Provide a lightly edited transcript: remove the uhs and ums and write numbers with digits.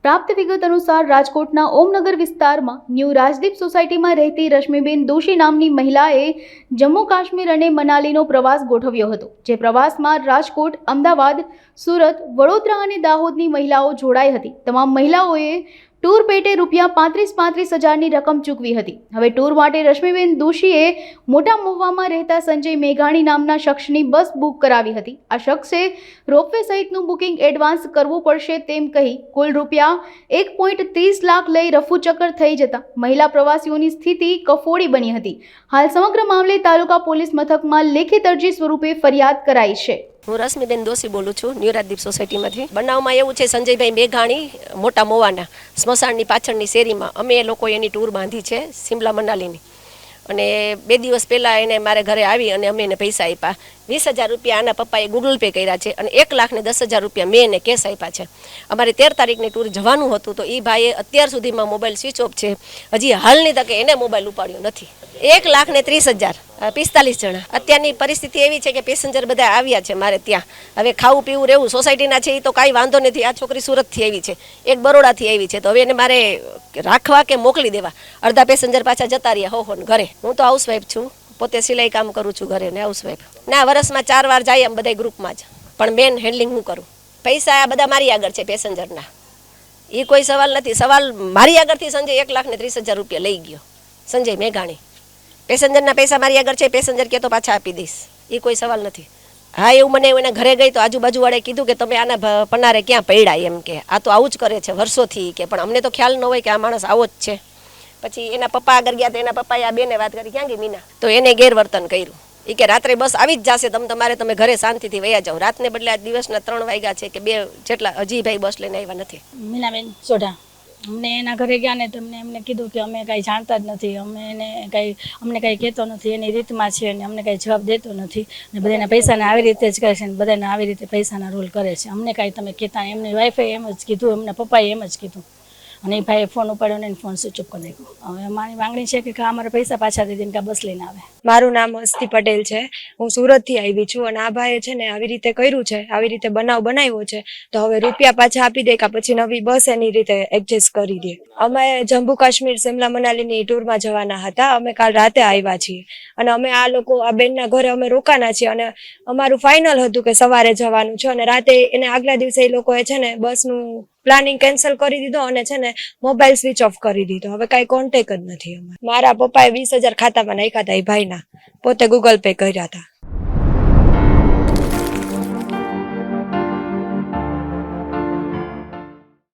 પ્રાપ્ત વિગત અનુસાર રાજકોટના ઓમનગર વિસ્તારમાં ન્યૂ રાજદીપ સોસાયટીમાં રહેતી રશ્મિબેન દોશી નામની મહિલાએ જમ્મુ કાશ્મીર અને મનાલીનો પ્રવાસ ગોઠવ્યો હતો, જે પ્રવાસમાં રાજકોટ, અમદાવાદ, સુરત, વડોદરા અને દાહોદની મહિલાઓ જોડાઈ હતી। તમામ મહિલાઓએ ટૂર પેટે ₹35,000ની રકમ ચૂકવી હતી। હવે ટૂર માટે રશ્મિબેન દોશીએ મોટા મહુવામાં રહેતા સંજય મેઘાણી નામના શખ્સની બસ બુક કરાવી હતી। આ શખ્સે રોપવે સહિતનું બુકિંગ એડવાન્સ કરવું પડશે તેમ કહી કુલ ₹1.30 લાખ લઈ રફુચક્કર થઈ જતા મહિલા પ્રવાસીઓની સ્થિતિ કફોડી બની હતી। હાલ સમગ્ર મામલે તાલુકા પોલીસ મથકમાં લેખિત અરજી સ્વરૂપે ફરિયાદ કરાઈ છે। હું રશ્મિબેન દોશી બોલું છું, ન્યૂ રાજદીપ સોસાયટીમાંથી। બનાવમાં એવું છે, સંજયભાઈ મેઘાણી મોટા મોવાના સ્મશાનની પાછળની શેરીમાં અમે લોકો એની ટૂર બાંધી છે શિમલા મનાલીની, અને 2 દિવસ પહેલાં એને મારે ઘરે આવી અને અમે એને પૈસા આપ્યા। 20,000 રૂપિયા આના પપ્પાએ ગૂગલ પે કર્યા છે અને 1,10,000 રૂપિયા મેં એને કેશ આપ્યા છે। અમારે 13 તારીખની ટૂર જવાનું હતું, તો એ ભાઈએ અત્યાર સુધીમાં મોબાઈલ સ્વિચ ઓફ છે, હજી હાલની તકે એને મોબાઈલ ઉપાડ્યો નથી। 1,30,000 45 જણા। અત્યારની પરિસ્થિતિ એવી છે કે પેસેન્જર બધા આવ્યા છે મારે ત્યાં, હવે ખાવું પીવું રહેવું સોસાયટીના છે એ તો કાંઈ વાંધો નથી। આ છોકરી સુરતથી આવી છે, એક બરોડાથી આવી છે, તો હવે એને મારે રાખવા કે મોકલી દેવા? અડધા પેસેન્જર પાછા જતા રહ્યા હો ને ઘરે। હું તો હાઉસવાઈફ છું, પોતે સિલાઈ કામ કરું છું ઘરે ને હાઉસવાઈફ ના। વર્ષમાં 4 વાર જાય એમ બધા ગ્રુપમાં જ, પણ મેન હેન્ડલિંગ હું કરું। પૈસા આ બધા મારી આગળ છે પેસેન્જરના, એ કોઈ સવાલ નથી। સવાલ મારી આગળથી સંજય 1,30,000 રૂપિયા લઈ ગયો, સંજય મેઘાણી। પેસેન્જરના પૈસા મારી આગળ છે, પેસેન્જર કે તો પાછા આપી દઈશ, એ કોઈ સવાલ નથી। હા, એવું મને એના ઘરે ગઈ તો આજુબાજુવાળાએ કીધું કે તમે આના પનારે ક્યાં પડ્યા, એમ કે આ તો આવું જ કરે છે વર્ષોથી, કે પણ અમને તો ખ્યાલ ન હોય કે આ માણસ આવો જ છે। પછી એના પપ્પા આગળ ગયા તો એના પપ્પાએ આ બેને વાત કરી, ક્યાં ગઈ મીના, તો એને ગેરવર્તન કર્યું। એ કે રાત્રે બસ આવી જ જશે, તમે ઘરે શાંતિથી વયા જાઓ। રાતને બદલે આ દિવસના 3 વાગ્યા છે કે 2 જેટલા, હજી ભાઈ બસ લઈને આવ્યા નથી। મીનાબેન સોઢા, અમને એના ઘરે ગયા ને તમને એમને કીધું કે અમે કાંઈ જાણતા જ નથી, અમને કાંઈ કહેતો નથી, એની રીતમાં છે ને અમને કાંઈ જવાબ દેતો નથી ને બધાના પૈસાને આવી રીતે જ કરે છે ને બધાને આવી રીતે પૈસાના રોલ કરે છે। અમને કાંઈ તમે કહેતા, એમની વાઈફે એમ જ કીધું, એમના પપ્પાએ એમ જ કીધું, અને એ ભાઈએ ફોન ઉપાડ્યો ને ફોન સ્વિચ ઓફ કરી નાખ્યો। હવે અમારી માંગણી છે કે અમારા પૈસા પાછા દઈ દઈને કે બસ લઈને આવે। મારું નામ હસ્તી પટેલ છે, હું સુરતથી આવી છું, અને આ ભાઈએ છે ને આવી રીતે કર્યું છે, આવી રીતે બનાવ બનાવ્યો છે, તો હવે રૂપિયા પાછા આપી દે કે પછી નવી બસ એની રીતે એડજસ્ટ કરી દે। અમે જમ્મુ કાશ્મીર શિમલા મનાલીની ટૂરમાં જવાના હતા, અમે કાલ રાતે આવ્યા છીએ, અને અમે આ લોકો આ બેનના ઘરે અમે રોકાના છીએ, અને અમારું ફાઇનલ હતું કે સવારે જવાનું છે, અને રાતે એને આગલા દિવસે એ લોકોએ છે ને બસનું પ્લાનિંગ કેન્સલ કરી દીધો અને છે ને મોબાઈલ સ્વિચ ઓફ કરી દીધો। હવે કાંઈ કોન્ટેક જ નથી અમારે। મારા પપ્પાએ 20,000 ખાતામાં નાખ્યા હતા, એ ભાઈના પોતે ગૂગલ પે કર્યા હતા।